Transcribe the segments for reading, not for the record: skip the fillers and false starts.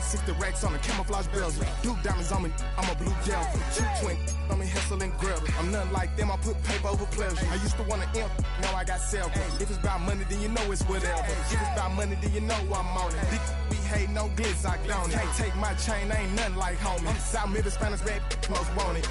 60 racks on the camouflage bells. Duke diamonds on me, I'm a blue gel. Two twin, I'm in hustle and grub. I'm nothing like them, I put paper over pleasure. I used to want to imp, now I got silver. If it's about money, then you know it's whatever. If it's about money, then you know I'm on it. We hate no glitz, I don't. Can't take my chain, I ain't nothing like homie. South Middle Spanish red, most want it.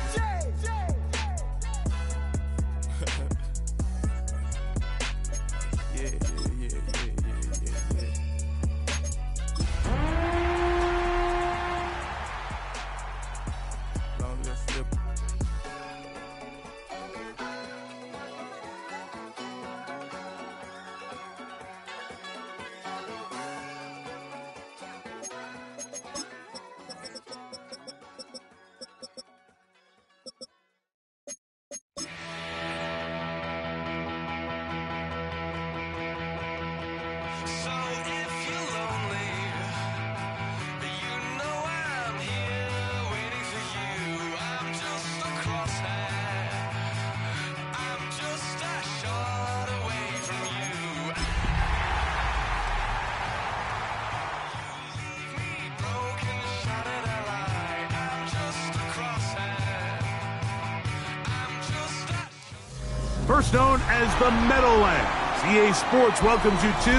First known as the Meadowlands, EA Sports welcomes you to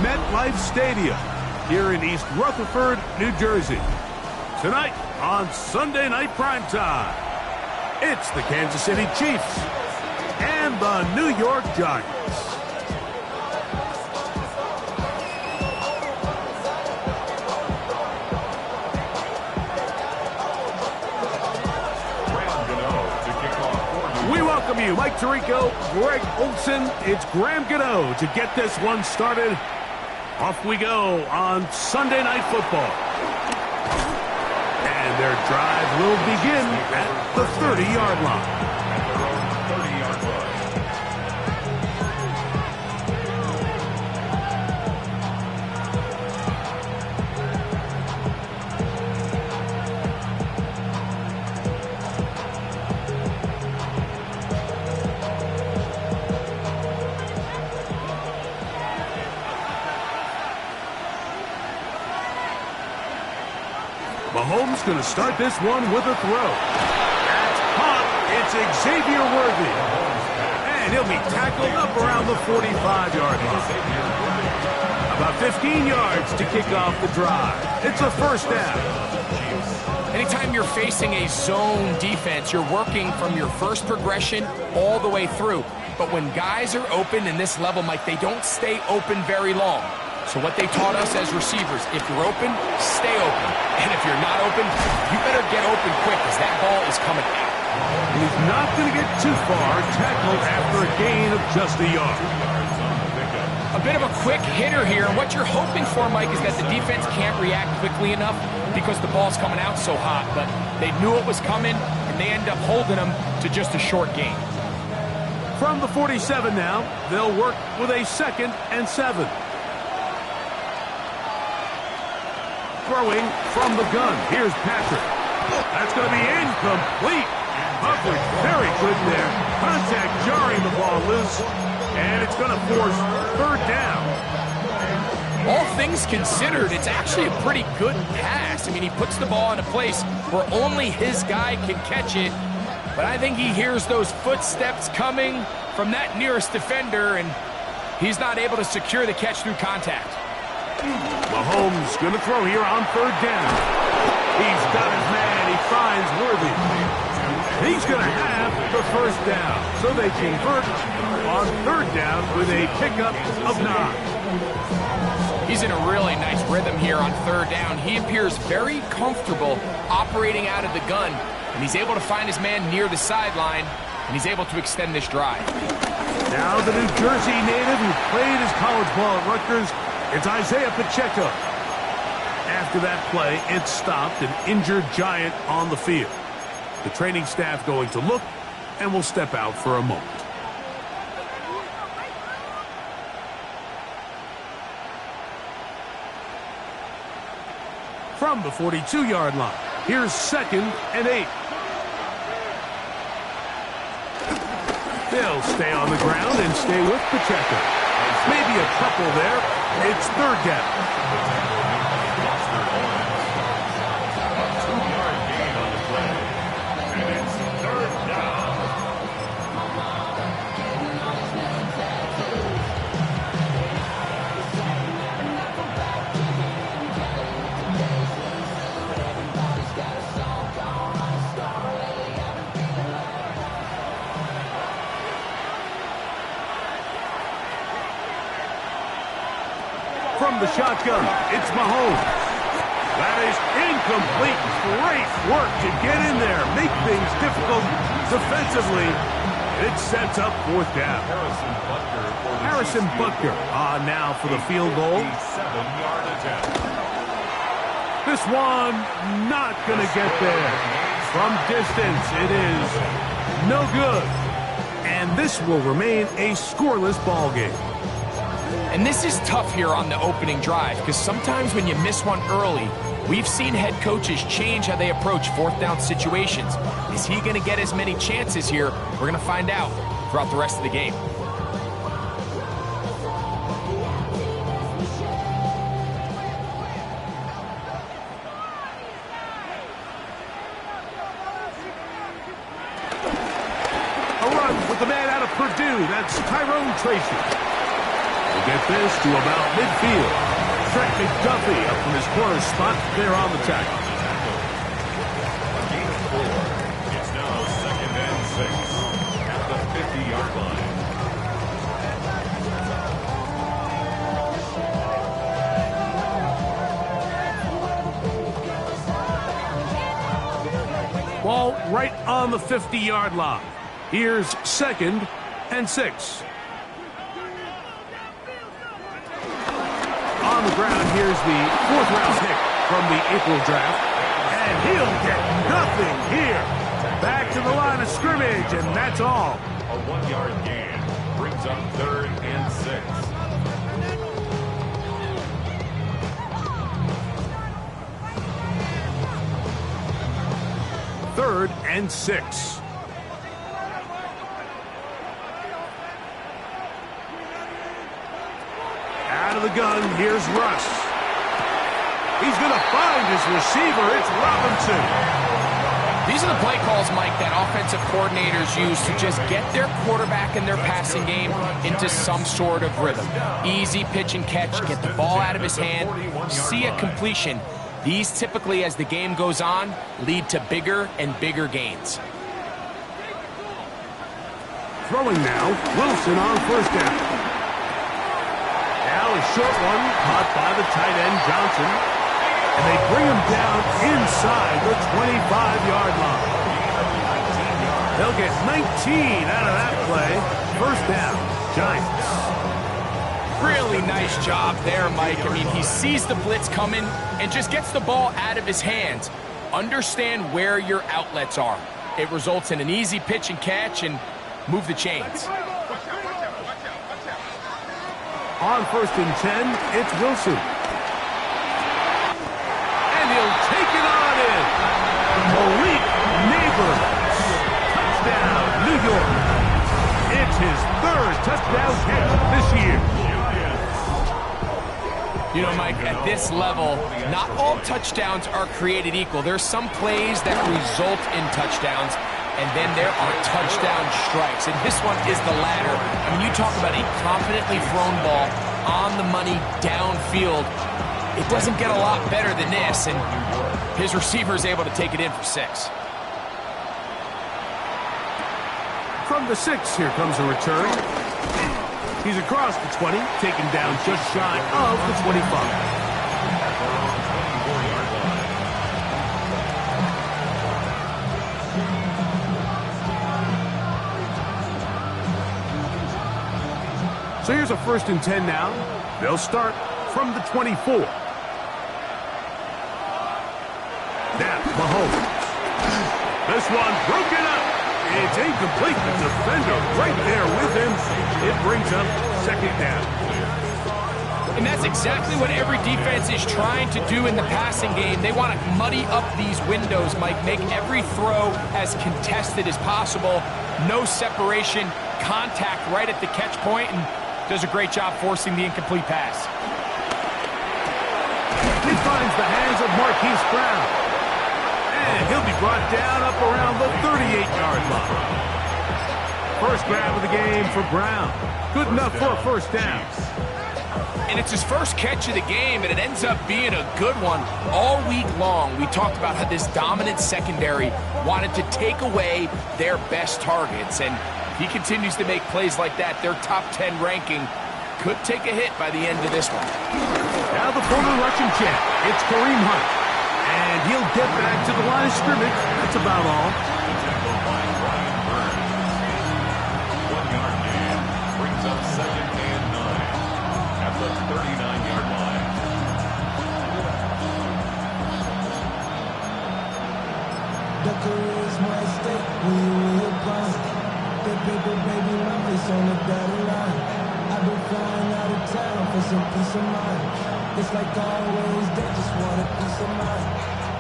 MetLife Stadium here in East Rutherford, New Jersey. Tonight on Sunday Night Primetime, it's the Kansas City Chiefs and the New York Giants. We welcome you, Mike Tirico, Greg Olson. It's Graham Gano to get this one started. Off we go on Sunday Night Football. And their drive will begin at the 30-yard line. Mahomes going to start this one with a throw. That's caught. It's Xavier Worthy. And he'll be tackled up around the 45-yard line. About 15 yards to kick off the drive. It's a first down. Anytime you're facing a zone defense, you're working from your first progression all the way through. But when guys are open in this level, Mike, they don't stay open very long. So what they taught us as receivers, if you're open, stay open. And if you're not open, you better get open quick because that ball is coming out. He's not going to get too far, tackled after a gain of just a yard. A bit of a quick hitter here, and what you're hoping for, Mike, is that the defense can't react quickly enough because the ball's coming out so hot. But they knew it was coming, and they end up holding them to just a short gain. From the 47 now, they'll work with a 2nd and 7. Throwing from the gun. Here's Patrick. That's going to be incomplete. Coverage very good there. Contact jarring the ball loose. And it's going to force 3rd down. All things considered, it's actually a pretty good pass. I mean, he puts the ball in a place where only his guy can catch it. But I think he hears those footsteps coming from that nearest defender, and he's not able to secure the catch through contact. Mahomes going to throw here on 3rd down. He's got his man. He finds Worthy. He's going to have the first down. So they convert on 3rd down with a pickup of 9. He's in a really nice rhythm here on 3rd down. He appears very comfortable operating out of the gun, and he's able to find his man near the sideline, and he's able to extend this drive. Now the New Jersey native who played his college ball at Rutgers, it's Isaiah Pacheco. After that play, it stopped an injured Giant on the field. The training staff going to look and will step out for a moment. From the 42-yard line, here's 2nd and 8. They'll stay on the ground and stay with Pacheco. Maybe a couple there. It's 3rd down. the shotgun. It's Mahomes. That is incomplete. Great work to get in there, make things difficult defensively. It sets up fourth down. Harrison Butker on now for the field goal. 7-yard attempt. This one not going to get there. From distance, it is no good. And this will remain a scoreless ball game. And this is tough here on the opening drive, because sometimes when you miss one early, we've seen head coaches change how they approach fourth down situations. Is he going to get as many chances here? We're going to find out throughout the rest of the game. A run with the man out of Purdue. That's Tyrone Tracy. We'll get this to about midfield. Trent McDuffie up from his corner spot there on the tackle. Game 4. It's now 2nd and 6 at the 50-yard line. Ball right on the 50-yard line. Here's 2nd and 6. On the ground, here's the 4th-round pick from the April draft. And he'll get nothing here. Back to the line of scrimmage, and that's all. A 1-yard gain brings up 3rd and 6. 3rd and 6. Out of the gun, here's Russ. He's going to find his receiver. It's Robinson. These are the play calls, Mike, that offensive coordinators use to just get their quarterback and their passing game into some sort of rhythm. Easy pitch and catch, get the ball out of his hand, see a completion. These typically, as the game goes on, lead to bigger and bigger gains. Throwing now, Wilson on 1st down. Now a short one caught by the tight end Johnson. And they bring him down inside the 25-yard line. They'll get 19 out of that play. 1st down, Giants. Really nice job there, Mike. I mean, he sees the blitz coming and just gets the ball out of his hands. Understand where your outlets are. It results in an easy pitch and catch and move the chains. On 1st and 10, it's Wilson. And he'll take it on in. Malik Neighbors. Touchdown, New York. It's his 3rd touchdown catch this year. You know, Mike, at this level, not all touchdowns are created equal. There's some plays that result in touchdowns, and then there are touchdown strikes. And this one is the latter. I mean, you talk about a confidently thrown ball on the money downfield. It doesn't get a lot better than this, and his receiver is able to take it in for 6. From the 6, here comes a return. He's across the 20, taken down just shy of the 25. So here's a 1st and 10 now. They'll start from the 24. Now, Mahomes. This one broken up. It's incomplete. The defender right there with him. It brings up 2nd down. And that's exactly what every defense is trying to do in the passing game. They want to muddy up these windows, Mike, make every throw as contested as possible. No separation, contact right at the catch point, and does a great job forcing the incomplete pass. He finds the hands of Marquise Brown. And he'll be brought down up around the 38-yard line. First grab of the game for Brown. Good enough for a 1st down. And it's his first catch of the game, and it ends up being a good one. All week long, we talked about how this dominant secondary wanted to take away their best targets. And he continues to make plays like that. Their top 10 ranking could take a hit by the end of this one. Now the former Russian champ, it's Kareem Hunt. And he'll get back to the line of scrimmage. That's about all. 1 yard gain brings up 2nd and 9 at the 39-yard line. The career is my stake when you in your prime. The paper baby mama is on the dotted line. I've been flying out of town for some peace of mind. It's like always, they just want a piece of mind.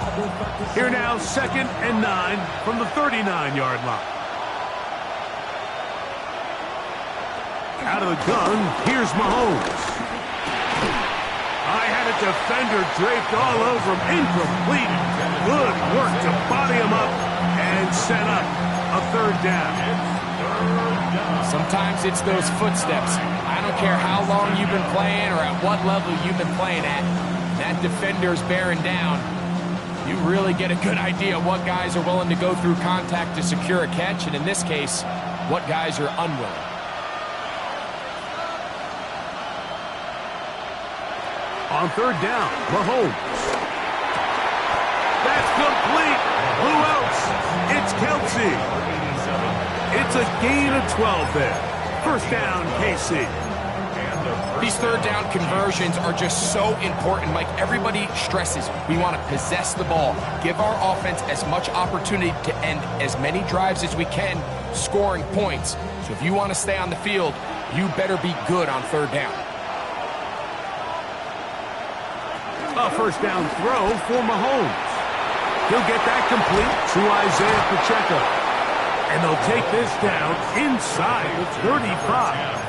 I've been fucking. Here now, 2nd and 9 from the 39-yard line. Out of the gun, here's Mahomes. I had a defender draped all over him. Incomplete. Good work to body him up and set up a 3rd down. Sometimes it's those footsteps. I don't care how long you've been playing or at what level you've been playing at. That defender's bearing down. You really get a good idea of what guys are willing to go through contact to secure a catch, and in this case, what guys are unwilling. On 3rd down, Mahomes. That's complete. Who else? It's Kelsey. It's a gain of 12 there. 1st down, KC. These 3rd down conversions are just so important. Mike, everybody stresses we want to possess the ball, give our offense as much opportunity to end as many drives as we can, scoring points. So if you want to stay on the field, you better be good on 3rd down. A 1st down throw for Mahomes. He'll get that complete to Isaiah Pacheco. And they'll take this down inside the 35.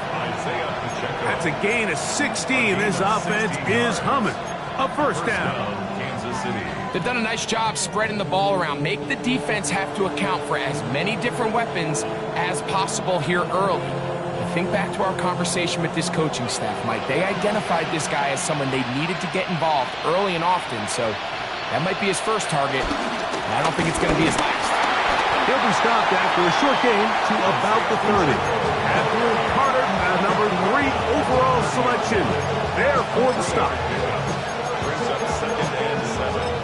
That's a gain of 16. This offense is humming. A 1st down. Kansas City. They've done a nice job spreading the ball around. Make the defense have to account for as many different weapons as possible here early. Think back to our conversation with this coaching staff, Mike. They identified this guy as someone they needed to get involved early and often, so that might be his first target, and I don't think it's going to be his last. He'll be stopped after a short gain to about the 30. Abdul Carter, number 3 overall selection, there for the stop. Brings up 2nd and 7.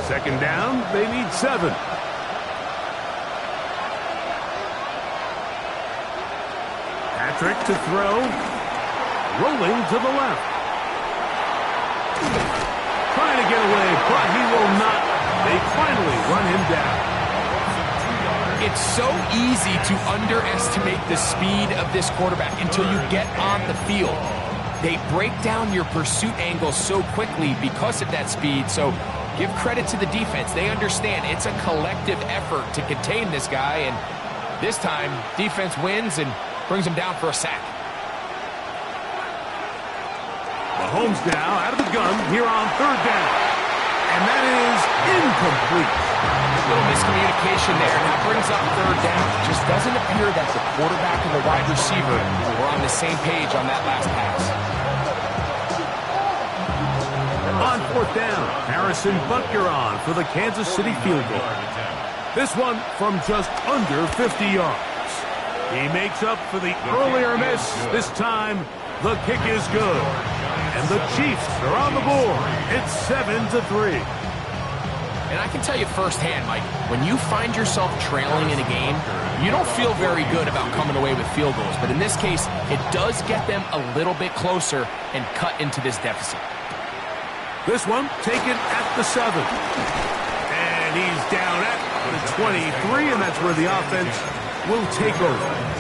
2nd down, they need 7. Patrick to throw. Rolling to the left. Trying to get away, but he will not. They finally run him down. It's so easy to underestimate the speed of this quarterback until you get on the field. They break down your pursuit angle so quickly because of that speed, so give credit to the defense. They understand it's a collective effort to contain this guy, and this time, defense wins and brings him down for a sack. Mahomes now out of the gun here on 3rd down. And that is incomplete. A little miscommunication there. Now brings up 3rd down. It just doesn't appear that the quarterback and the wide receiver were on the same page on that last pass. On 4th down, Harrison Butker on for the Kansas City field goal. This one from just under 50 yards. He makes up for the earlier miss. This time, the kick is good. And the Chiefs are on the board. It's 7-3. And I can tell you firsthand, Mike, when you find yourself trailing in a game, you don't feel very good about coming away with field goals. But in this case, it does get them a little bit closer and cut into this deficit. This one taken at the 7. And he's down at the 23, and that's where the offense will take over.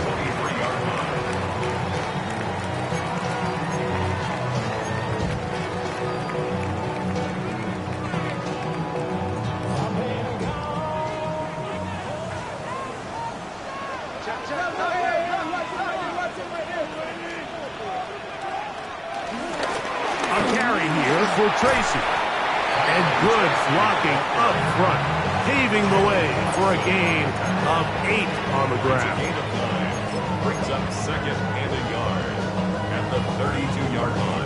For Tracy. And good blocking up front, paving the way for a gain of 8 on the ground. Gain of 9 brings up 2nd and a yard at the 32-yard line.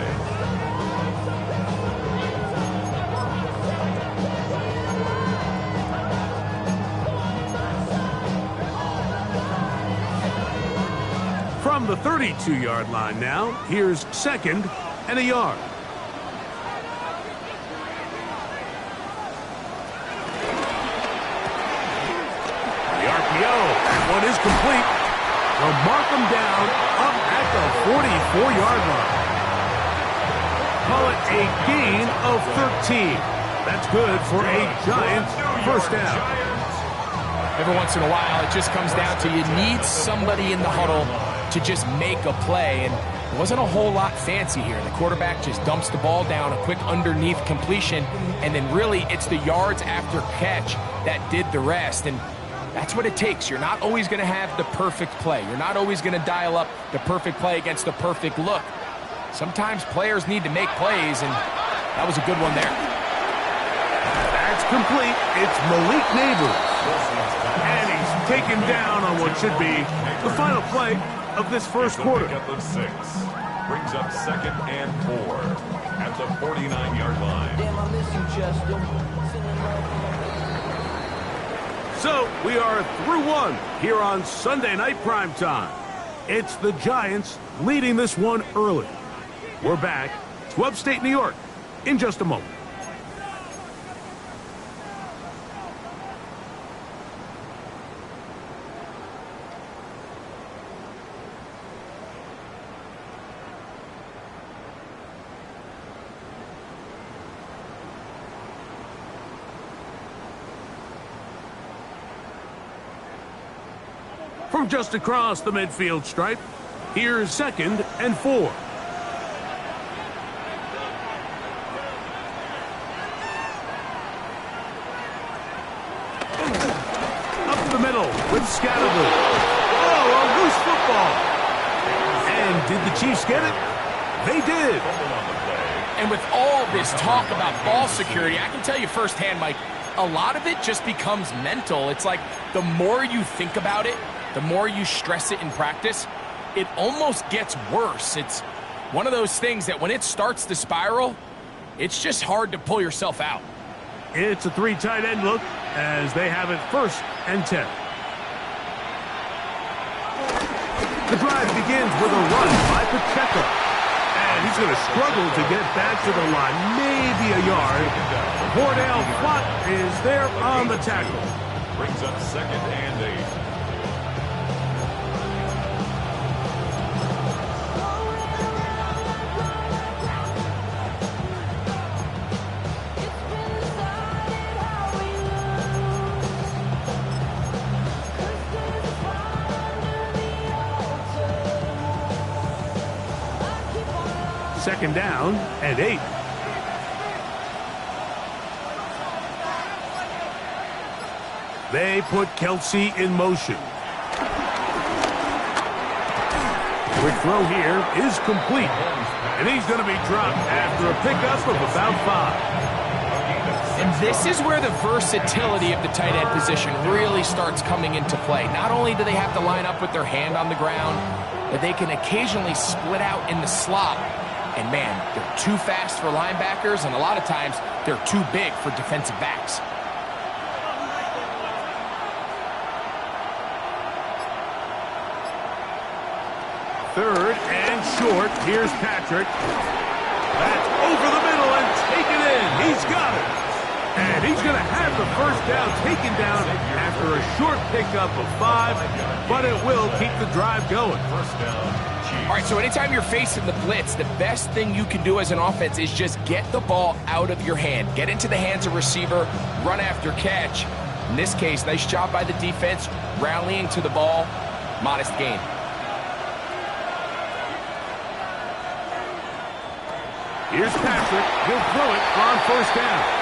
From the 32-yard line now, here's 2nd and a yard. The RPO, that one is complete. They'll mark them down up at the 44-yard line. Call it a gain of 13. That's good for a Giants first down. Every once in a while, it just comes down to you need somebody in the huddle to just make a play. And it wasn't a whole lot fancy here. The quarterback just dumps the ball down, a quick underneath completion, and then really it's the yards after catch that did the rest. And that's what it takes. You're not always going to have the perfect play. You're not always going to dial up the perfect play against the perfect look. Sometimes players need to make plays, and that was a good one there. That's complete. It's Malik Neighbors. And he's taken down on what should be the final play of this first quarter. Up of 6. Brings up 2nd and 4 at the 49-yard line. Damn, I miss you, Chester. So we are through one here on Sunday Night Primetime. It's the Giants leading this one early. We're back to upstate New York in just a moment. From just across the midfield stripe, here's 2nd and 4. Up the middle with Scattergood. Oh, a loose football. And did the Chiefs get it? They did. And with all this talk about ball security, I can tell you firsthand, Mike, a lot of it just becomes mental. It's like the more you think about it, the more you stress it in practice, it almost gets worse. It's one of those things that when it starts to spiral, it's just hard to pull yourself out. It's a 3 tight end look as they have it 1st and 10. The drive begins with a run by Pacheco. And he's going to struggle to get back to the line, maybe a yard. Cordell Flott is there on the tackle. Brings up 2nd and 8. Second down and 8. They put Kelsey in motion. Quick throw here is complete. And he's going to be dropped after a pickup of about 5. And this is where the versatility of the tight end position really starts coming into play. Not only do they have to line up with their hand on the ground, but they can occasionally split out in the slot. And man, they're too fast for linebackers, and a lot of times they're too big for defensive backs. Third and short. Here's Patrick. That's over the middle and taken in. He's got it. And he's going to have the first down taken down after a short pickup of 5, but it will keep the drive going. First down. All right, so anytime you're facing the blitz, the best thing you can do as an offense is just get the ball out of your hand. Get into the hands of receiver, run after catch. In this case, nice job by the defense, rallying to the ball, modest gain. Here's Patrick. He'll throw it on first down.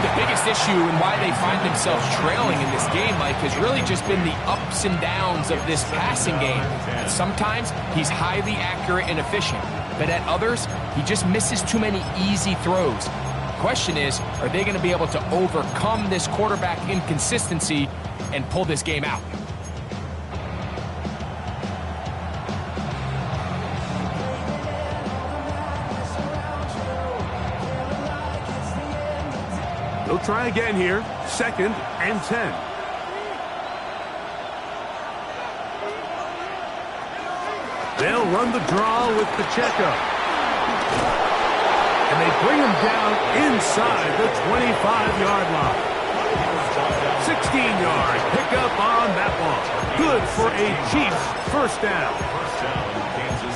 The biggest issue and why they find themselves trailing in this game, Mike, has really just been the ups and downs of this passing game. And sometimes he's highly accurate and efficient, but at others, he just misses too many easy throws. The question is, are they going to be able to overcome this quarterback inconsistency and pull this game out? They'll try again here. 2nd and 10. They'll run the draw with Pacheco. And they bring him down inside the 25-yard line. 16-yard pickup on that one. Good for a Chiefs first down.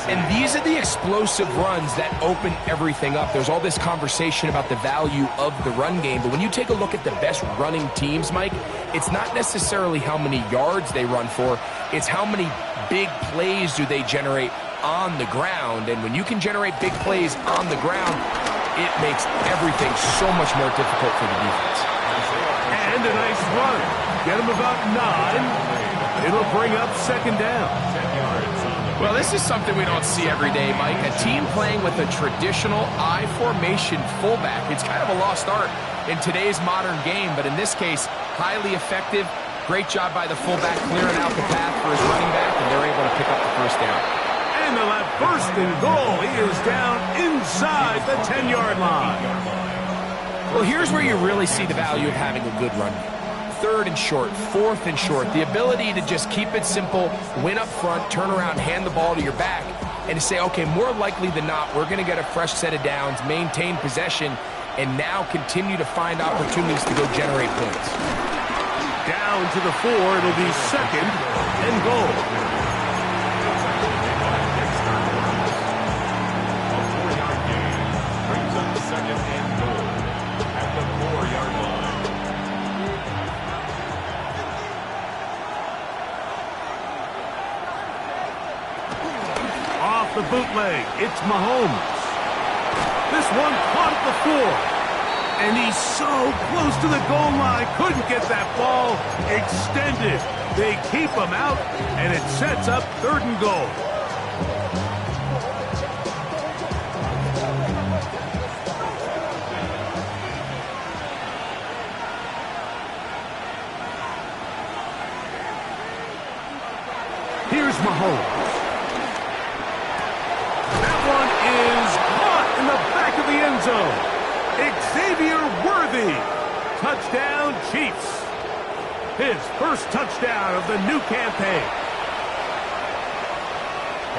And these are the explosive runs that open everything up. There's all this conversation about the value of the run game, but when you take a look at the best running teams, Mike, it's not necessarily how many yards they run for, it's how many big plays do they generate on the ground. And when you can generate big plays on the ground, it makes everything so much more difficult for the defense. And a nice run. Get him about 9. It'll bring up second down. Well, this is something we don't see every day, Mike. A team playing with a traditional I formation fullback. It's kind of a lost art in today's modern game, but in this case, highly effective. Great job by the fullback clearing out the path for his running back, and they're able to pick up the first down. And they'll have first and goal. He is down inside the 10-yard line. Well, here's where you really see the value of having a good run game. 3rd and short, 4th and short, the ability to just keep it simple, win up front, turn around, hand the ball to your back, and to say, okay, more likely than not, we're going to get a fresh set of downs, maintain possession, and now continue to find opportunities to go generate points. Down to the 4, it'll be second and goal. A 4-yard gain brings up second and goal at the 4-yard line. Off the bootleg, it's Mahomes. This one caught at the 4. And he's so close to the goal line, couldn't get that ball extended. They keep him out, and it sets up 3rd and goal. Here's Mahomes. That one is caught in the back of the end zone. Xavier Worthy. Touchdown, Chiefs. His first touchdown of the new campaign.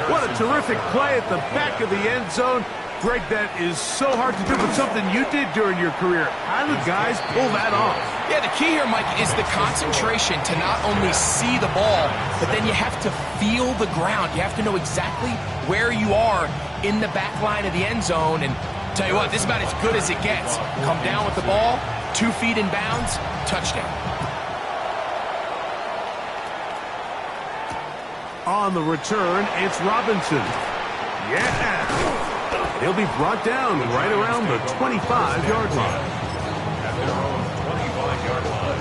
What a terrific play at the back of the end zone. Greg, that is so hard to do, but something you did during your career. How do guys pull that off? Yeah, the key here, Mike, is the concentration to not only see the ball, but then you have to feel the ground. You have to know exactly where you are in the back line of the end zone. And tell you what, this is about as good as it gets. Come down with the ball, 2 feet in bounds, touchdown. On the return, it's Robinson. Yeah! He'll be brought down right around the 25-yard line. At their own 25-yard line.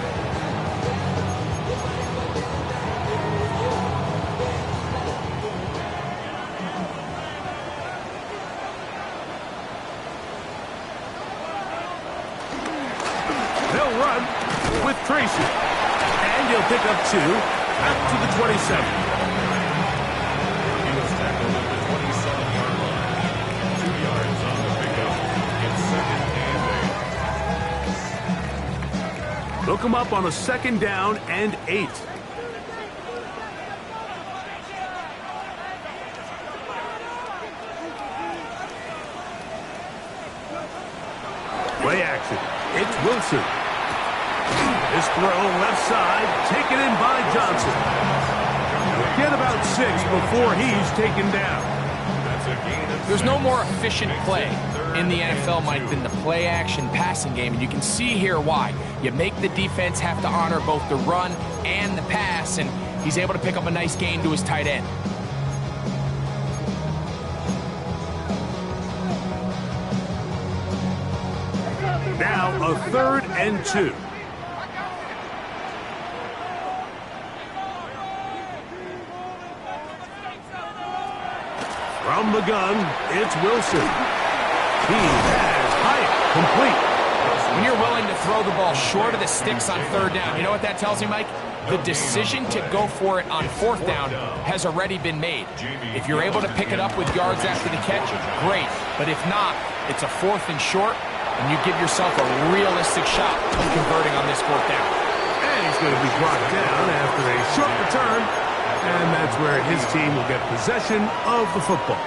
They'll run with Tracy. And he'll pick up 2 out to the 27. He was tackled at the 27-yard line. 2 yards on the pickup. It's second and 8. Look him up on a 2nd down and 8. Play action. It's Wilson. His throw left side, taken in by Johnson. Get about 6 before he's taken down. That's a gain of There's no more efficient play in the NFL, Mike, than the play-action passing game, and you can see here why. You make the defense have to honor both the run and the pass, and he's able to pick up a nice gain to his tight end. Now a 3rd and 2. From the gun, it's Wilson. He has Hyatt complete. When you're willing to throw the ball short of the sticks on 3rd down, you know what that tells me, Mike? The decision to go for it on 4th down has already been made. If you're able to pick it up with yards after the catch, great. But if not, it's a 4th and short, and you give yourself a realistic shot of converting on this 4th down. And he's going to be brought down after a short return. And that's where his team will get possession of the football.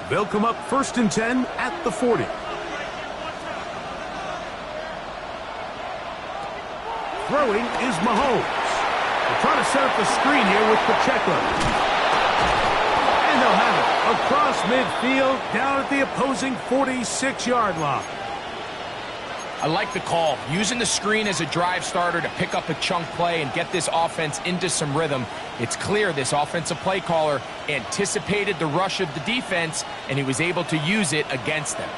They'll come up 1st and 10 at the 40. Throwing is Mahomes. They're trying to set up the screen here with Pacheco. And they'll have it across midfield down at the opposing 46-yard line. I like the call. Using the screen as a drive starter to pick up a chunk play and get this offense into some rhythm. It's clear this offensive play caller anticipated the rush of the defense, and he was able to use it against them.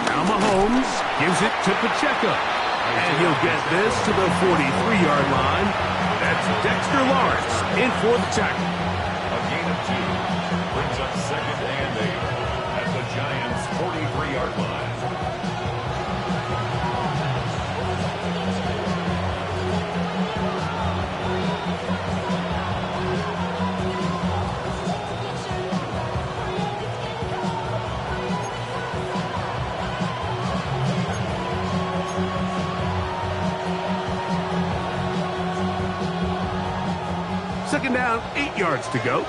Now Mahomes gives it to Pacheco. And he'll get this to the 43-yard line. That's Dexter Lawrence in for the tackle. A gain of 2. Brings up 2nd and 8 at the Giants' 43-yard line. Second down, 8 yards to go.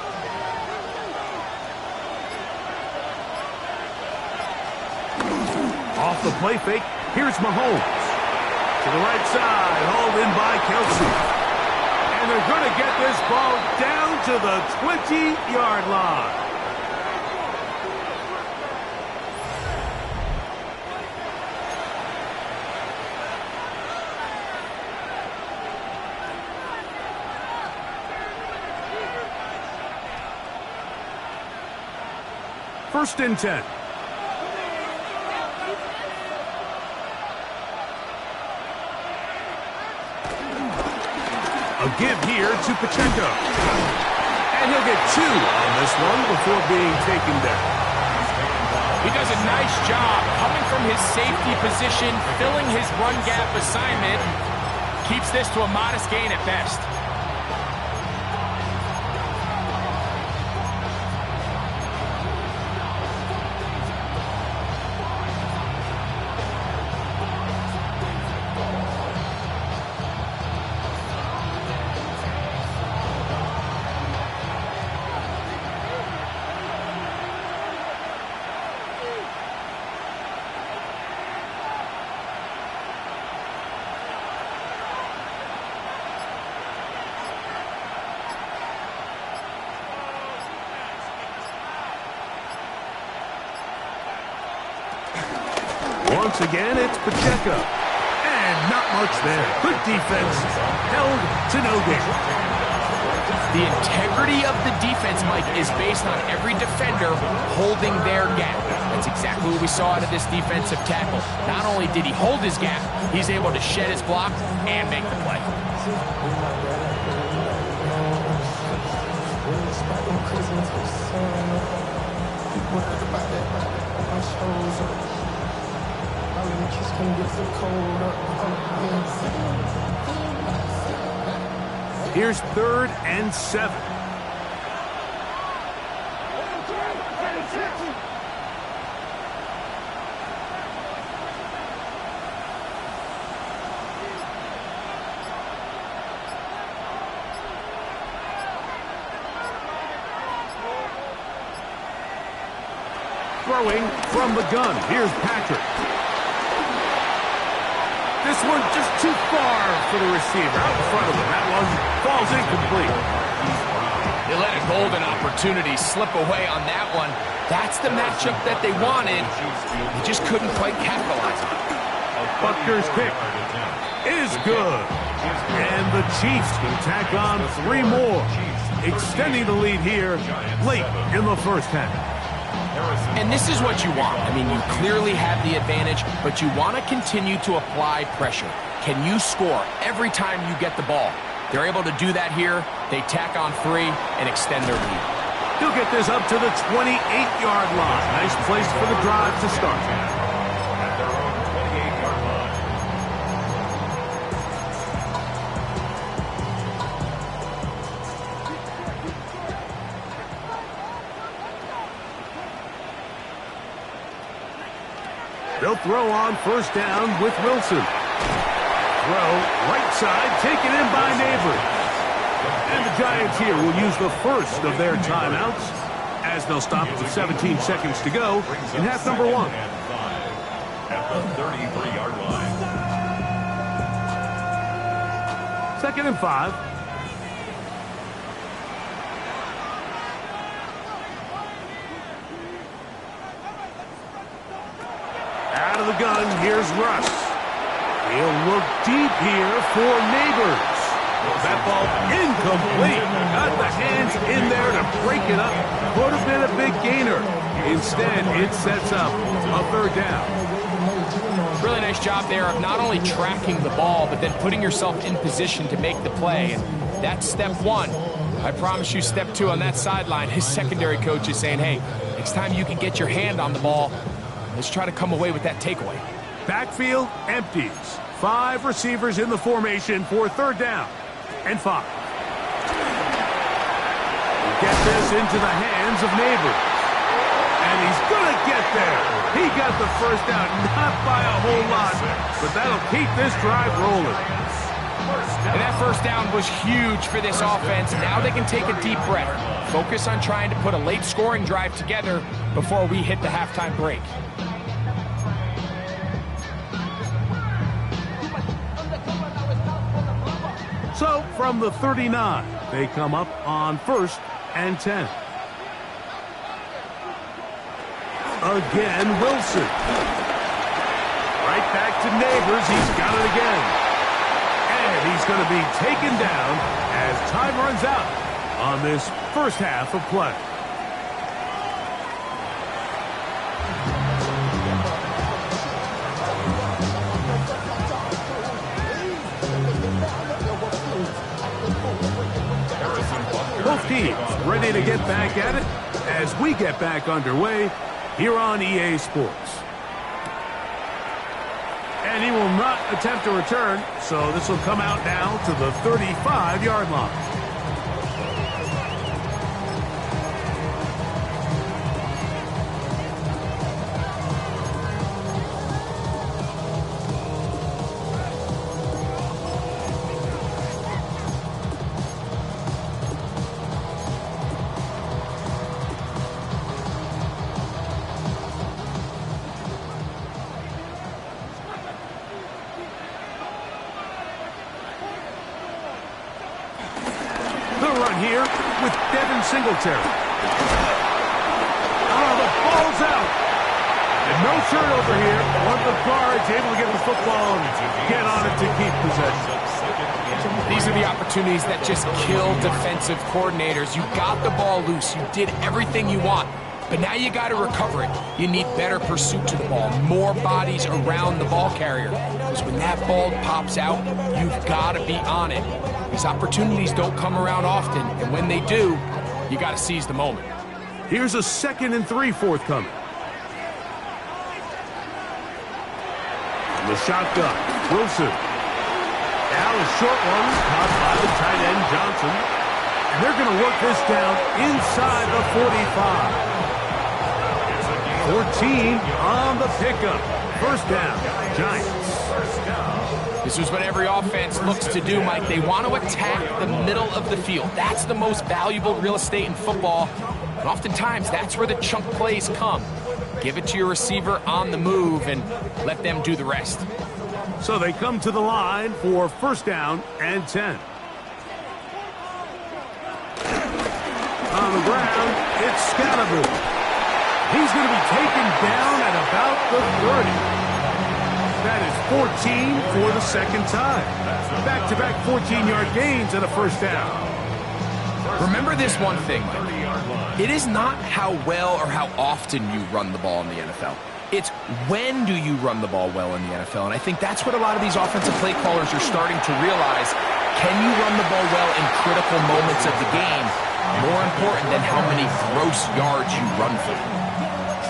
Off the play fake, here's Mahomes. To the right side, hauled in by Kelsey. And they're going to get this ball down to the 20-yard line. First and 10. A give here to Pacheco. And he'll get 2 on this one before being taken down. He does a nice job coming from his safety position, filling his run gap assignment. Keeps this to a modest gain at best. Once again, it's Pacheco. And not much there. Good defense. Held to no gain. The integrity of the defense, Mike, is based on every defender holding their gap. That's exactly what we saw out of this defensive tackle. Not only did he hold his gap, he's able to shed his block and make the play. Here's 3rd and 7. Throwing from the gun. Here's Patrick. This one just too far for the receiver. Out in front of him. That one falls incomplete. They let a golden opportunity slip away on that one. That's the matchup that they wanted. They just couldn't quite capitalize on it. Buckner's kick is good. And the Chiefs can tack on 3 more, extending the lead here late in the first half. And this is what you want. I mean, you clearly have the advantage, but you want to continue to apply pressure. Can you score every time you get the ball? They're able to do that here. They tack on 3 and extend their lead. He'll get this up to the 28-yard line. Nice place for the drive to start. At their own 28-yard line. They'll throw on first down with Wilson. Throw right side, taken in by Neighbors. And the Giants here will use the first of their timeouts as they'll stop with 17 seconds to go in half number 1. At the 33-yard line. 2nd and 5. Out of the gun, here's Russ. He'll look deep here for Neighbors. That ball incomplete. Got the hands in there to break it up. Would have been a big gainer. Instead, it sets up a 3rd down. Really nice job there of not only tracking the ball, but then putting yourself in position to make the play. And that's step 1. I promise you step 2 on that sideline. His secondary coach is saying, hey, next time you can get your hand on the ball, let's try to come away with that takeaway. Backfield empties. 5 receivers in the formation for 3rd down and 5. Get this into the hands of Neighbors. And he's going to get there. He got the first down, not by a whole lot, but that'll keep this drive rolling. And that first down was huge for this offense. Now they can take a deep breath. Focus on trying to put a late scoring drive together before we hit the halftime break. So, from the 39, they come up on 1st and 10. Again, Wilson. Right back to Neighbors. He's got it again. And he's going to be taken down as time runs out on this first half of play. Both teams ready to get back at it as we get back underway here on EA Sports. And he will not attempt a return, so this will come out now to the 35-yard line. Here with Devin Singletary. Oh, the ball's out. And no turnover here. One of the guards able to get the football and get on it to keep possession. These are the opportunities that just kill defensive coordinators. You got the ball loose. You did everything you want. But now you got to recover it. You need better pursuit to the ball, more bodies around the ball carrier. Because when that ball pops out, you've got to be on it. These opportunities don't come around often, and when they do, you got to seize the moment. Here's a 2nd and 3 forthcoming. And the shotgun, Wilson. Now a short one, caught by the tight end Johnson. And they're going to work this down inside the 45. 14 on the pickup. First down, Giants. This is what every offense looks to do, Mike. They want to attack the middle of the field. That's the most valuable real estate in football. And oftentimes, that's where the chunk plays come. Give it to your receiver on the move and let them do the rest. So they come to the line for first down and 10. On the ground, it's Scalaboo. He's going to be taken down at about the 30. That is 14 for the second time. Back-to-back 14-yard gains and a first down. Remember this one thing, Mike. It is not how well or how often you run the ball in the NFL. It's when do you run the ball well in the NFL. And I think that's what a lot of these offensive play callers are starting to realize. Can you run the ball well in critical moments of the game? More important than how many gross yards you run for.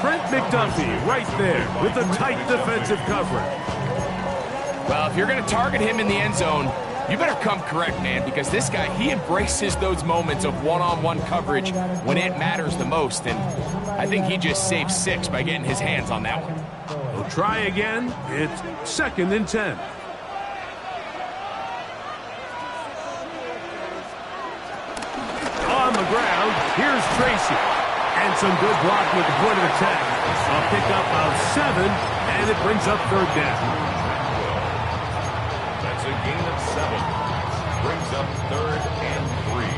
Trent McDuffie right there with a tight defensive coverage. Well, if you're going to target him in the end zone, you better come correct, man, because this guy, he embraces those moments of one-on-one coverage when it matters the most, and I think he just saved 6 by getting his hands on that one. We'll try again. It's 2nd and 10. On the ground, here's Tracy. And some good blocking at the point of attack. A pickup of 7, and it brings up 3rd down. That's a gain of 7. Brings up 3rd and 3.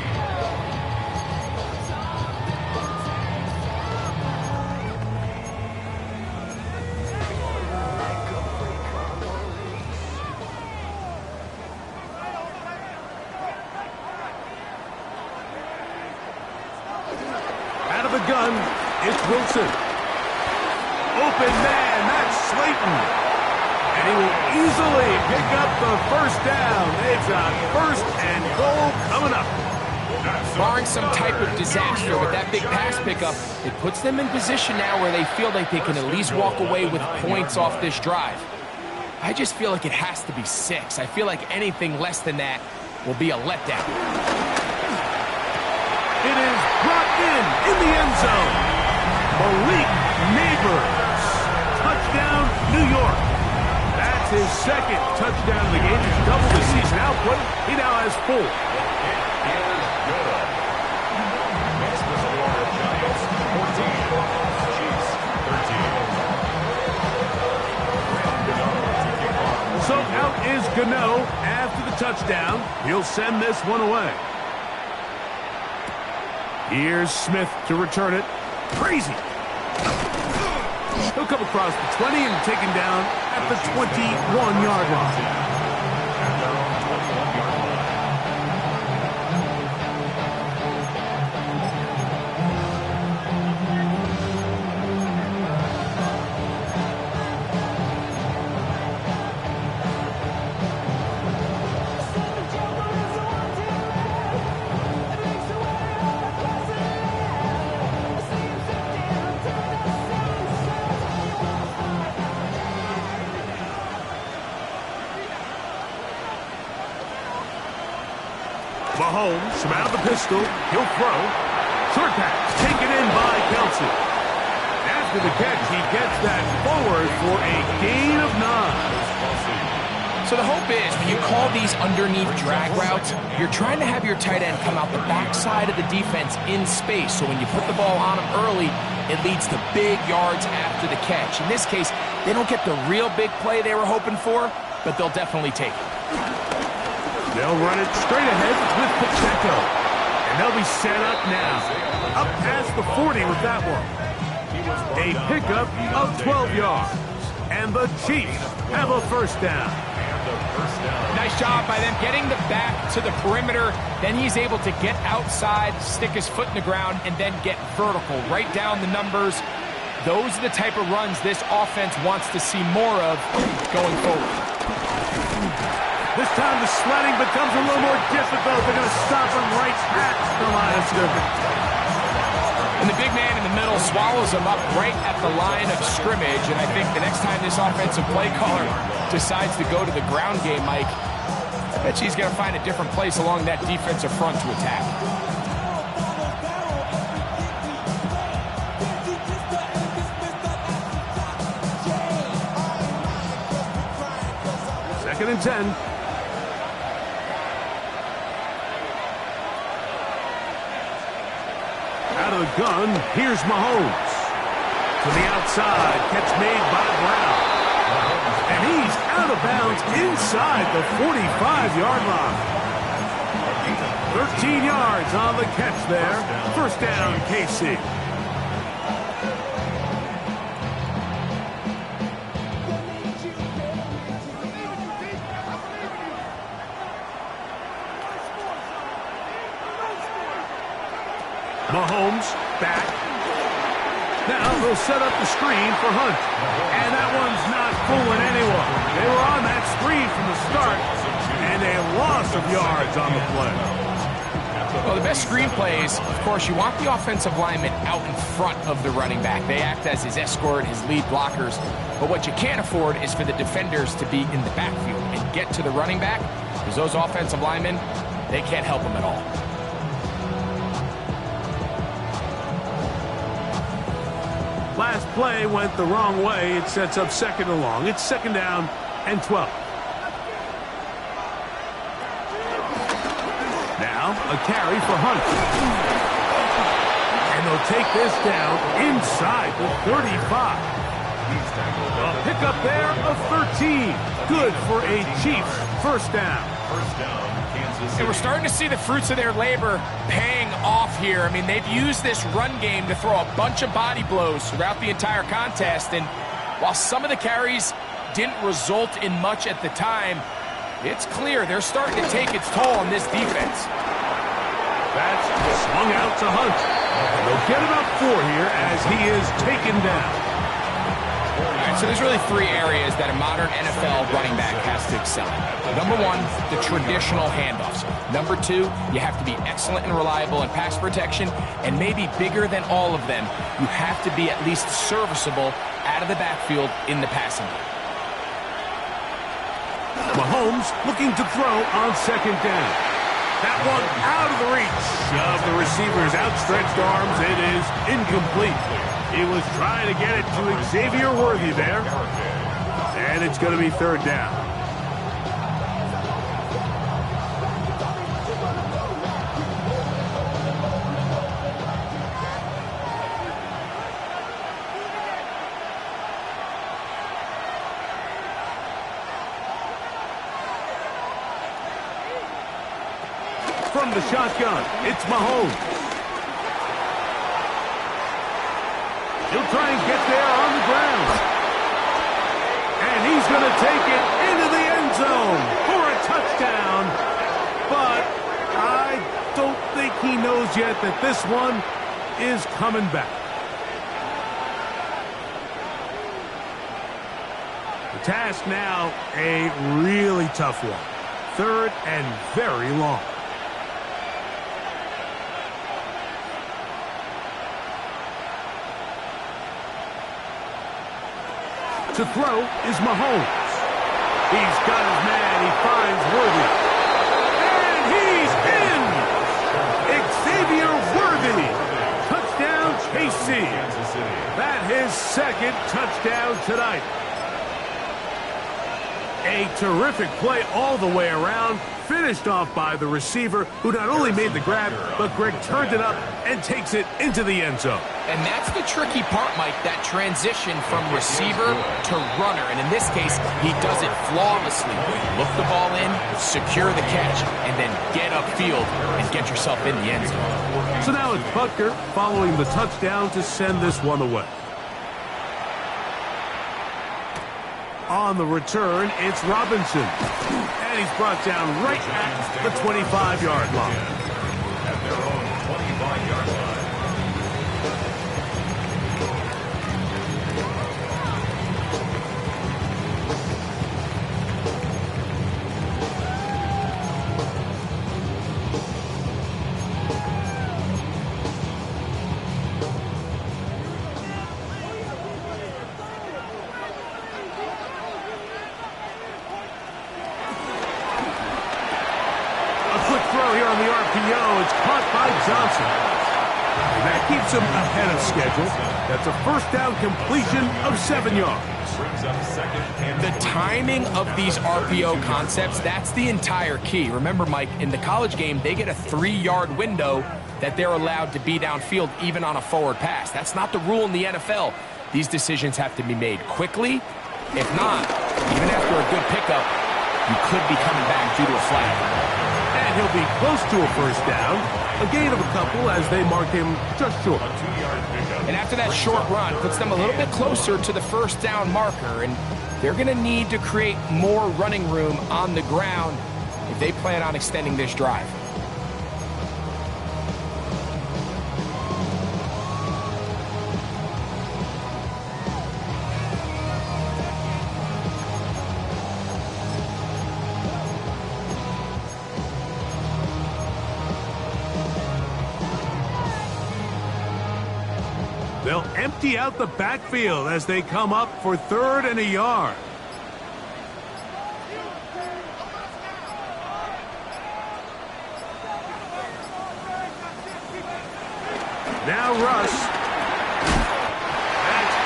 Out of the gun, it's Wilson. Open man, that's Slayton. And he will easily pick up the 1st down. It's a 1st and goal coming up. Barring some type of disaster with that big pass pickup, it puts them in position now where they feel like they can at least walk away with points off this drive. I just feel like it has to be 6. I feel like anything less than that will be a letdown. It is brought in the end zone. Malik Neighbors. Touchdown, New York. That's his 2nd touchdown of the game. He's doubled the season output. He now has 4. So out is Gano after the touchdown. He'll send this one away. Here's Smith to return it. Crazy. He'll come across the 20 and taken down at the 21-yard line. Mahomes from out of the pistol. He'll throw. Short pass taken in by Kelsey. After the catch, he gets that forward for a gain of 9. So the hope is when you call these underneath drag routes, you're trying to have your tight end come out the backside of the defense in space. So when you put the ball on him early, it leads to big yards after the catch. In this case, they don't get the real big play they were hoping for, but they'll definitely take it. They'll run it straight ahead with Pacheco. And they'll be set up now. Up past the 40 with that one. A pickup of 12 yards. And the Chiefs have a 1st down. Nice job by them getting the back to the perimeter. Then he's able to get outside, stick his foot in the ground, and then get vertical. Right down the numbers. Those are the type of runs this offense wants to see more of going forward. This time the sledding becomes a little more difficult. They're going to stop him right at the line of scrimmage. And the big man in the middle swallows him up right at the line of scrimmage. And I think the next time this offensive play caller decides to go to the ground game, Mike, I bet he's going to find a different place along that defensive front to attack. Second and 10. Out of the gun, here's Mahomes. To the outside, catch made by Brown. And he's out of bounds inside the 45-yard line. 13 yards on the catch there. 1st down, KC. Mahomes back. Now they'll set up the screen for Hunt. And that one's not fooling anyone. They were on that screen from the start, and a loss of yards on the play. Well, the best screen plays, of course, you want the offensive lineman out in front of the running back. They act as his escort, his lead blockers. But what you can't afford is for the defenders to be in the backfield and get to the running back, because those offensive linemen, they can't help him at all. last play went the wrong way. It sets up 2nd and long. It's 2nd down and 12. Now a carry for Hunt. And they'll take this down inside the 35. A pickup there of 13. Good for a Chiefs first down. First down, Kansas City. And we're starting to see the fruits of their labor paying off here. I mean, they've used this run game to throw a bunch of body blows throughout the entire contest. And while some of the carries didn't result in much at the time, it's clear they're starting to take its toll on this defense. That's swung out to Hunt. And they'll get about 4 here as he is taken down. All right, so there's really 3 areas that a modern NFL running back has to excel in. Number 1, the traditional handoffs. Number 2, you have to be excellent and reliable in pass protection. And maybe bigger than all of them, you have to be at least serviceable out of the backfield in the passing game. Mahomes looking to throw on 2nd down. That one out of the reach of the receiver's outstretched arms. It is incomplete. He was trying to get it to Xavier Worthy there. And it's going to be 3rd down. From the shotgun, it's Mahomes. He'll try and get there on the ground. And he's going to take it into the end zone for a touchdown. But I don't think he knows yet that this one is coming back. The task now, a really tough one. 3rd and very long. To throw is Mahomes. He's got his man. He finds Worthy. And he's in! Xavier Worthy. Touchdown, KC. That his 2nd touchdown tonight. A terrific play all the way around. Finished off by the receiver, who not only made the grab, but Greg turned it up and takes it into the end zone. And that's the tricky part, Mike, that transition from receiver to runner. And in this case, he does it flawlessly. Look the ball in, secure the catch, and then get upfield and get yourself in the end zone. So now it's Butker following the touchdown to send this one away. On the return, it's Robinson. And he's brought down right at the 25-yard line. At their own 25-yard line. It's caught by Johnson. And that keeps him ahead of schedule. That's a first down completion of 7 yards. The timing of these RPO concepts, that's the entire key. Remember, Mike, in the college game, they get a 3-yard window that they're allowed to be downfield even on a forward pass. That's not the rule in the NFL. These decisions have to be made quickly. If not, even after a good pickup, you could be coming back due to a flag. And he'll be close to a first down. A gain of a couple as they mark him just short. And after that short run, puts them a little bit closer to the first down marker. And they're going to need to create more running room on the ground if they plan on extending this drive. They'll empty out the backfield as they come up for 3rd and a yard. Now Russ. That's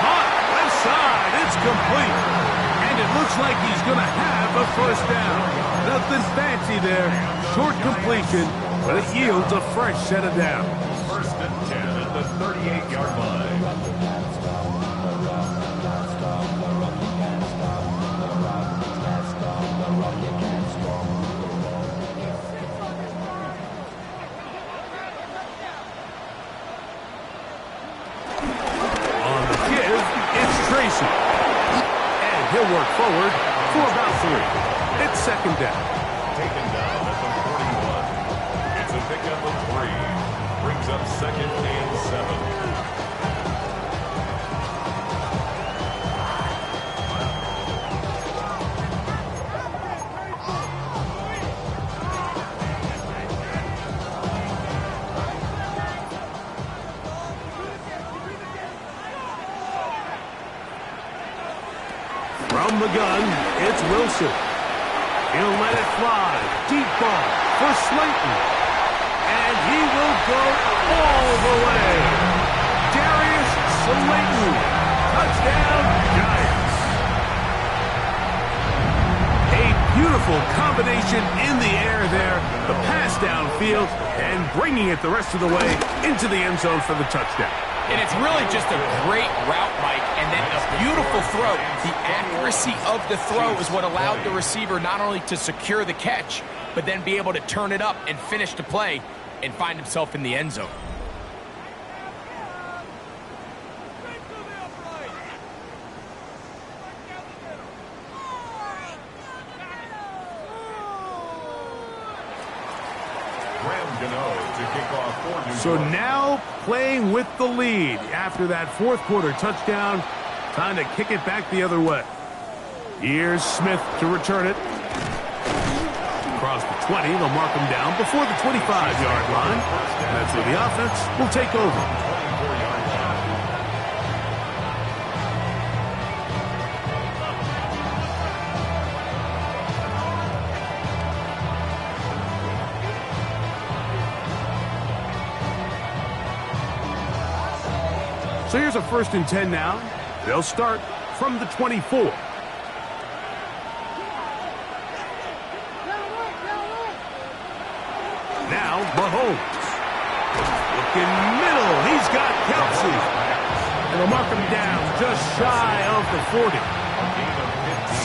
inside. It's complete. And it looks like he's going to have a first down. Nothing fancy there. Short completion, but it yields a fresh set of downs. First and 10 at the 38-yard line. On the give, it's Tracy. And he'll work forward for about 3. It's second down. Taken down at the 41. It's a pickup of 3. Brings up second and 7. From the gun, it's Wilson. He'll let it fly. Deep ball for Slayton. And he will go all the way. Darius Slayton. Touchdown, Giants. A beautiful combination in the air there. The pass downfield and bringing it the rest of the way into the end zone for the touchdown. And it's really just a great route, Mike, and then a beautiful throw. The accuracy of the throw is what allowed the receiver not only to secure the catch, but then be able to turn it up and finish the play and find himself in the end zone. So now playing with the lead after that fourth quarter touchdown. Time to kick it back the other way. Here's Smith to return it. Across the 20, they'll mark him down before the 25-yard line. And that's where the offense will take over. So here's a 1st and 10 now. They'll start from the 24. Now Mahomes. Looking middle. He's got Kelsey. And they'll mark him down just shy of the 40.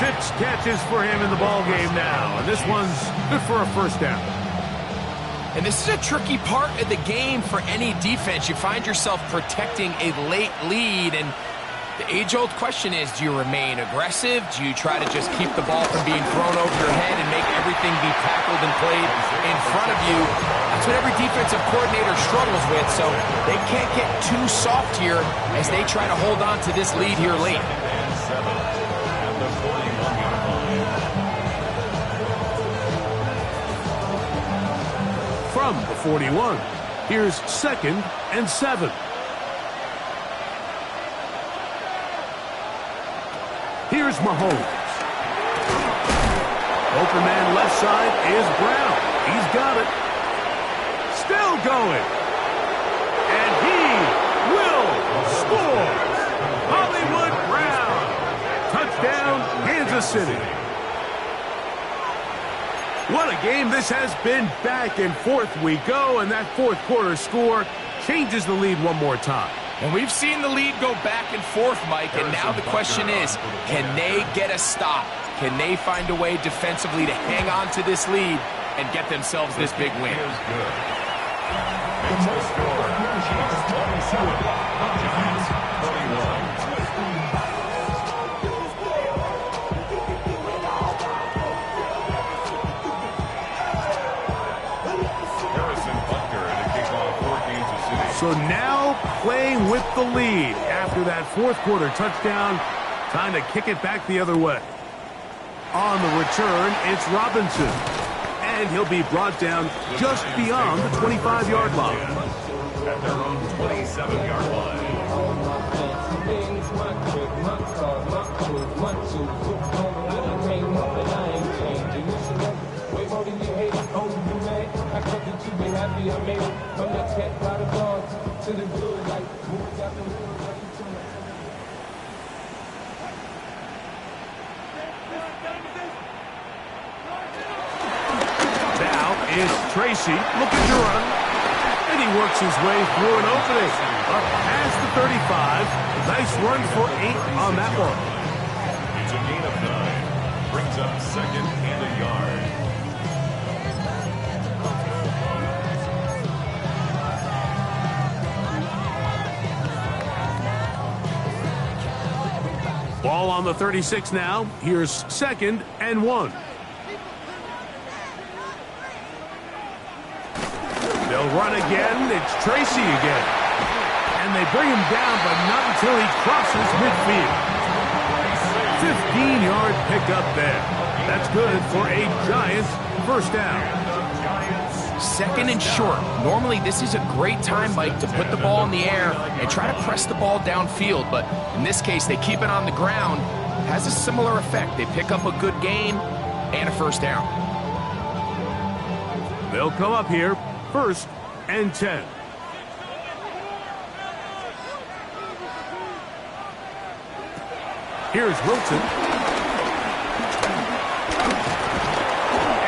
6 catches for him in the ball game now. And this one's good for a first down. And this is a tricky part of the game for any defense. You find yourself protecting a late lead, and the age-old question is, do you remain aggressive? Do you try to just keep the ball from being thrown over your head and make everything be tackled and played in front of you? That's what every defensive coordinator struggles with, so they can't get too soft here as they try to hold on to this lead here late. From the 41, here's 2nd and 7. Here's Mahomes. Open man left side is Brown. He's got it. Still going. And he will score. Hollywood Brown. Touchdown, Kansas City. What a game this has been. Back and forth we go, and that fourth quarter score changes the lead one more time. And we've seen the lead go back and forth, Mike, and now the question is, can they get a stop? Can they find a way defensively to hang on to this lead and get themselves this big win? So now playing with the lead after that fourth quarter touchdown. Time to kick it back the other way. On the return, it's Robinson. And he'll be brought down just beyond the 25-yard line. At their own 27-yard line. It's Tracy looking to run. And he works his way through an opening. Up past the 35. Nice run for 8 on that one. It's a gain of 9. Brings up second and a yard. Ball on the 36 now. Here's second and 1. They'll run again. It's Tracy again. And they bring him down, but not until he crosses midfield. 15-yard pickup there. That's good for a Giants first down. Second and short. Normally, this is a great time, Mike, to put the ball in the air and try to press the ball downfield. But in this case, they keep it on the ground. Has a similar effect. They pick up a good gain and a first down. They'll come up here. First and 10. Here's Wilson.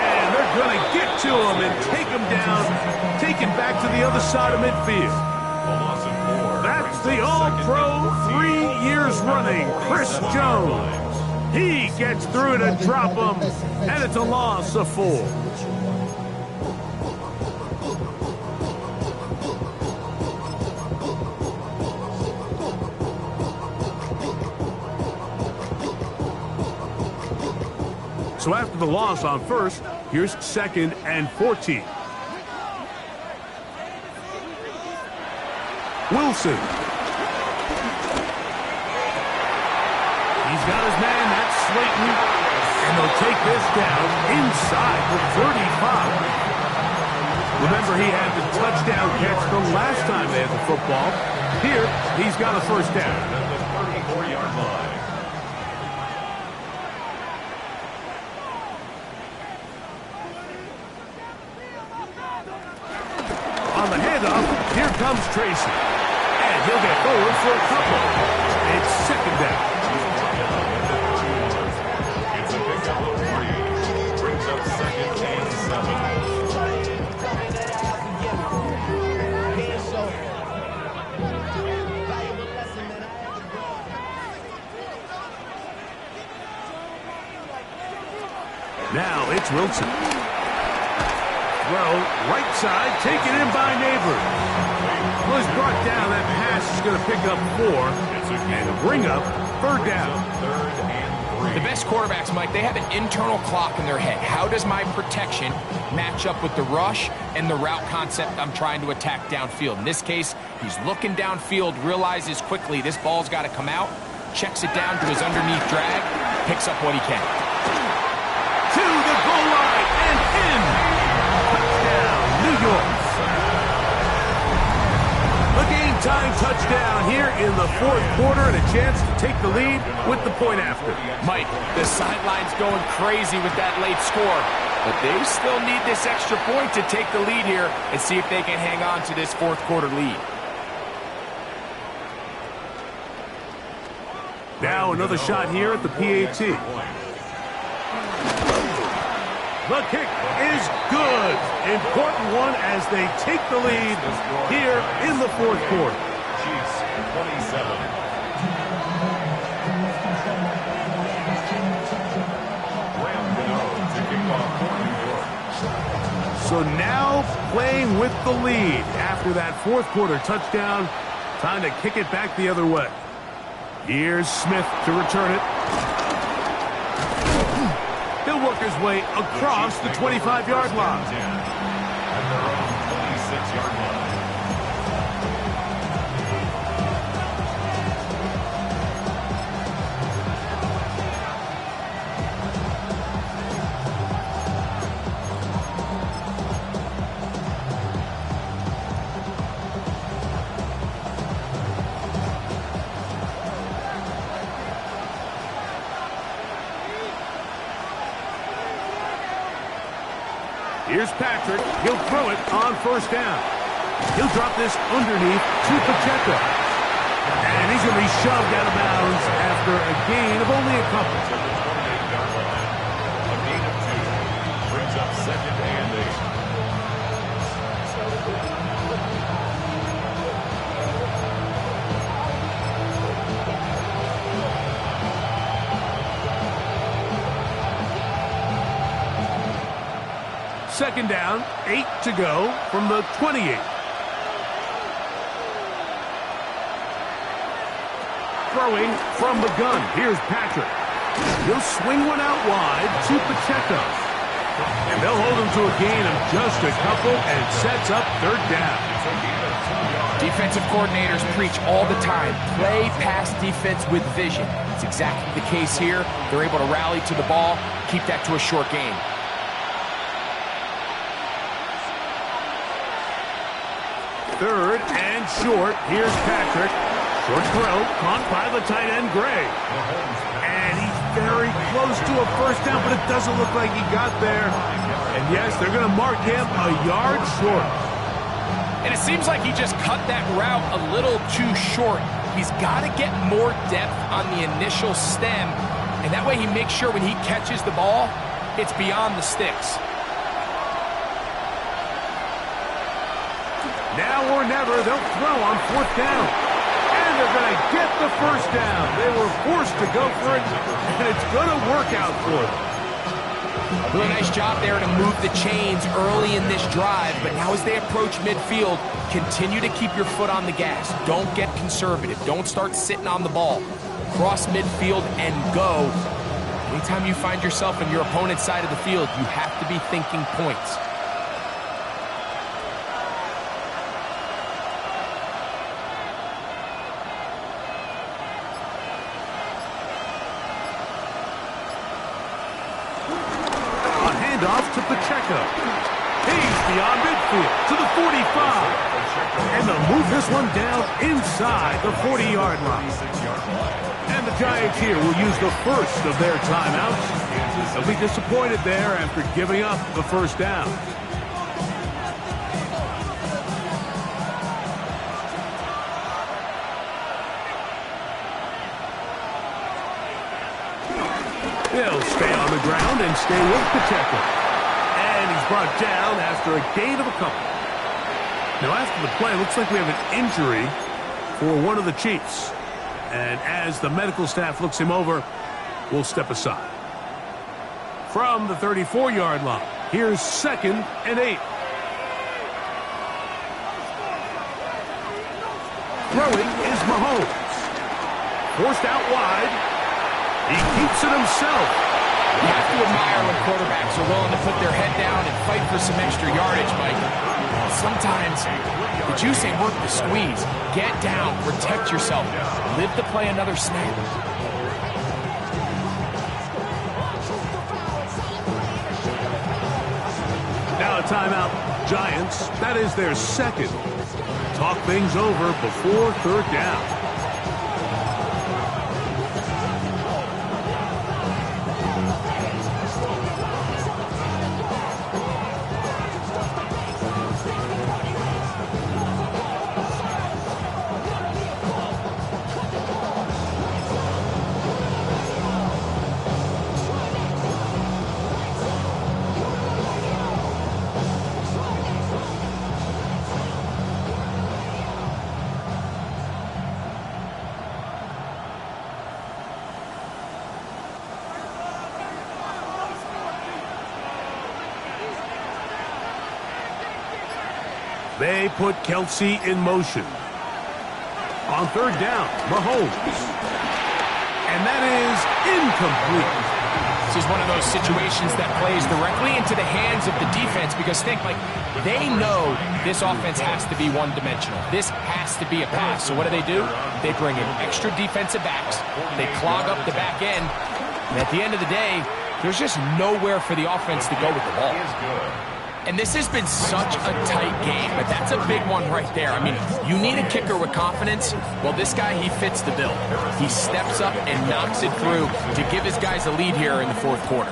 And they're going to get to him and take him down, take him back to the other side of midfield. That's the All-Pro 3 years running, Chris Jones. He gets through to drop him, and it's a loss of 4. So after the loss on first, here's second and 14. Wilson. He's got his man, that's Slayton. And they'll take this down inside the 35. Remember, he had the touchdown catch the last time they had the football. Here, he's got a first down. At the 34-yard line. On the handoff, here comes Tracy. And he'll get forward for a couple. It's second down. It's a pickup of 3. Brings up second and 7. Now it's Wilson. Throw, right side, taken in by Neighbors. Was brought down. That pass is going to pick up 4 and bring up third down. The best quarterbacks, Mike, they have an internal clock in their head. How does my protection match up with the rush and the route concept I'm trying to attack downfield? In this case, he's looking downfield, realizes quickly this ball's got to come out, checks it down to his underneath drag, picks up what he can. To the goal line and in. Touchdown, New York. A game-time touchdown here in the fourth quarter and a chance to take the lead with the point after. Mike, the sideline's going crazy with that late score, but they still need this extra point to take the lead here and see if they can hang on to this fourth quarter lead. Now another shot here at the PAT. The kick is good. Important one as they take the lead here in the fourth quarter. Chiefs 27. to kick off for New York. So now playing with the lead after that fourth quarter touchdown. Time to kick it back the other way. Here's Smith to return it. He'll work his way across the 25-yard line. At their own 26-yard line. Here's Patrick. He'll throw it on first down. He'll drop this underneath to Pacheco. And he's going to be shoved out of bounds after a gain of only a couple. To the 28-yard line. A gain of 2. Brings up second and 8. Second down, 8 to go from the 28. Throwing from the gun. Here's Patrick. He'll swing one out wide to Pacheco. And they'll hold him to a gain of just a couple, and it sets up third down. Defensive coordinators preach all the time, play pass defense with vision. It's exactly the case here. They're able to rally to the ball, keep that to a short gain. Third and short. Here's Patrick. Short throw, caught by the tight end, Gray. And he's very close to a first down, but it doesn't look like he got there. And yes, they're going to mark him a yard short. And it seems like he just cut that route a little too short. He's got to get more depth on the initial stem, and that way he makes sure when he catches the ball, it's beyond the sticks. Now or never, they'll throw on fourth down. And they're going to get the first down. They were forced to go for it, and it's going to work out for them. Really nice job there to move the chains early in this drive, but now as they approach midfield, continue to keep your foot on the gas. Don't get conservative. Don't start sitting on the ball. Cross midfield and go. Anytime you find yourself on your opponent's side of the field, you have to be thinking points. Off to Pacheco. He's beyond midfield to the 45. And they'll move this one down inside the 40-yard line. And the Giants here will use the first of their timeouts. They'll be disappointed there after giving up the first down. He'll stay on the ground and stay with Pacheco. And he's brought down after a gain of a couple. Now after the play, looks like we have an injury for one of the Chiefs. And as the medical staff looks him over, we'll step aside. From the 34-yard line, here's 2nd and 8. Throwing is Mahomes. Forced out wide. He keeps it himself. You have to admire when quarterbacks are willing to put their head down and fight for some extra yardage, Mike. Sometimes the juice ain't worth the squeeze. Get down, protect yourself, live to play another snap. Now a timeout. Giants, that is their second. Talk things over before third down. They put Kelsey in motion. On third down, Mahomes. And that is incomplete. This is one of those situations that plays directly into the hands of the defense because think, like, they know this offense has to be one-dimensional. This has to be a pass. So what do? They bring in extra defensive backs. They clog up the back end. And at the end of the day, there's just nowhere for the offense to go with the ball. And this has been such a tight game, but that's a big one right there. I mean, you need a kicker with confidence. Well, this guy, he fits the bill. He steps up and knocks it through to give his guys a lead here in the fourth quarter.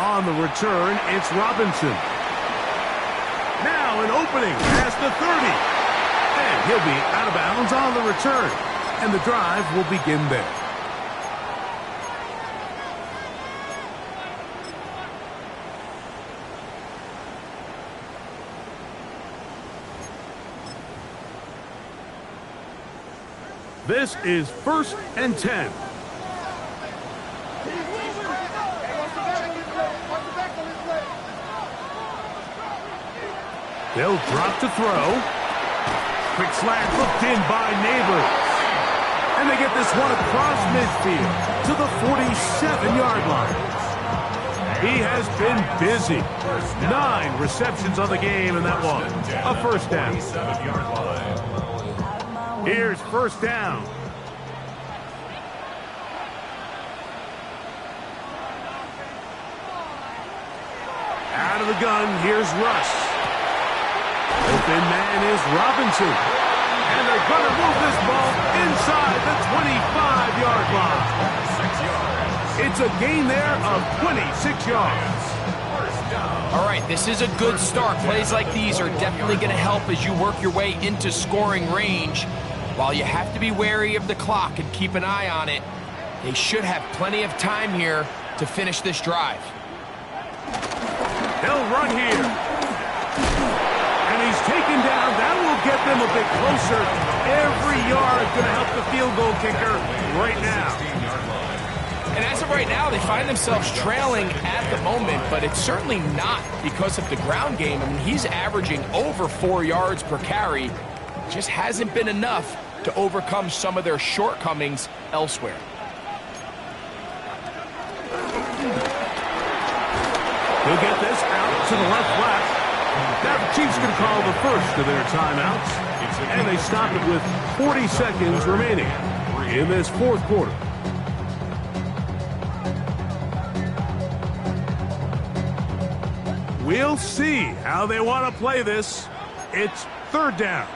On the return, it's Robinson. Now an opening past the 30. And he'll be out of bounds on the return. And the drive will begin there. This is 1st and 10. They'll drop to throw. Quick slant hooked in by Neighbors. And they get this one across midfield to the 47-yard line. He has been busy. 9 receptions on the game, and that one, a first down. Here's first down. Out of the gun, here's Russ. Open man is Robinson. And they're going to move this ball inside the 25-yard line. 6 yards. It's a gain there of 26 yards. All right, this is a good start. Plays like these are definitely going to help as you work your way into scoring range. While you have to be wary of the clock and keep an eye on it, they should have plenty of time here to finish this drive. They'll run here. And he's taken down. That will get them a bit closer. Every yard going to help the field goal kicker right now. And as of right now, they find themselves trailing at the moment, but it's certainly not because of the ground game. I mean, he's averaging over 4 yards per carry. Just hasn't been enough to overcome some of their shortcomings elsewhere. He'll get this out to the left flat. Now the Chiefs going to call the first of their timeouts. And they stop it with 40 seconds remaining in this fourth quarter. We'll see how they want to play this. It's third down.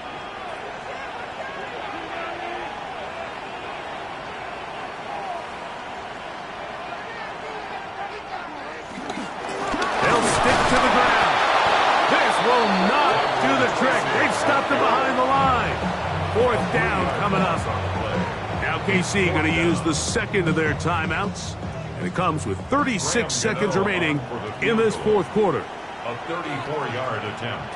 They've stopped him behind the line. Fourth down coming up. Now KC going to use the second of their timeouts. And it comes with 36 seconds remaining in this fourth quarter. A 34-yard attempt.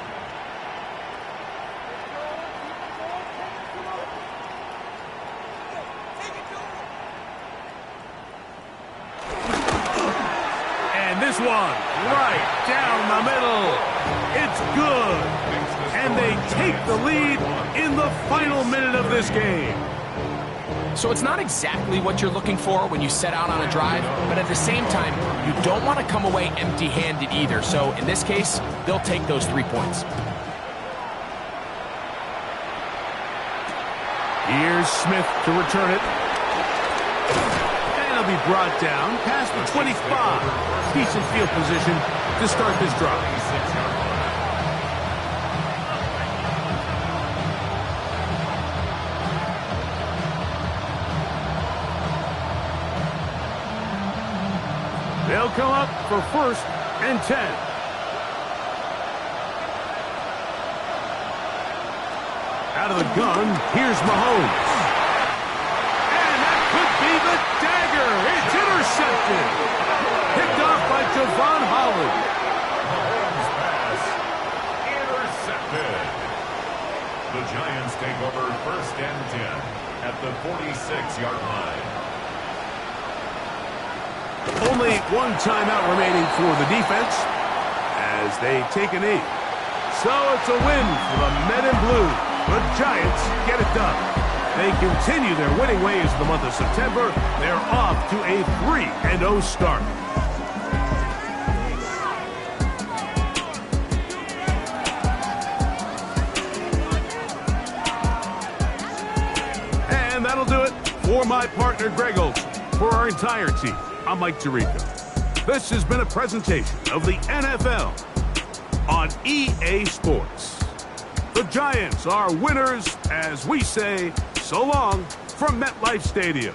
And this one right down the middle. It's good. And they take the lead in the final minute of this game. So it's not exactly what you're looking for when you set out on a drive, but at the same time, you don't want to come away empty-handed either. So in this case, they'll take those 3 points. Here's Smith to return it. And it'll be brought down past the 25. Decent field position to start this drive. They'll come up for 1st and 10. Out of the gun, here's Mahomes. And that could be the dagger. It's intercepted. Picked off by Javon Holland. Mahomes' pass intercepted. The Giants take over 1st and 10 at the 46-yard line. Only one timeout remaining for the defense as they take a knee. So it's a win for the Men in Blue. The Giants get it done. They continue their winning ways in the month of September. They're off to a 3-0 start. And that'll do it for my partner, Greg Olson. For our entire team, I'm Mike Tirico. This has been a presentation of the NFL on EA Sports. The Giants are winners as we say so long from MetLife Stadium.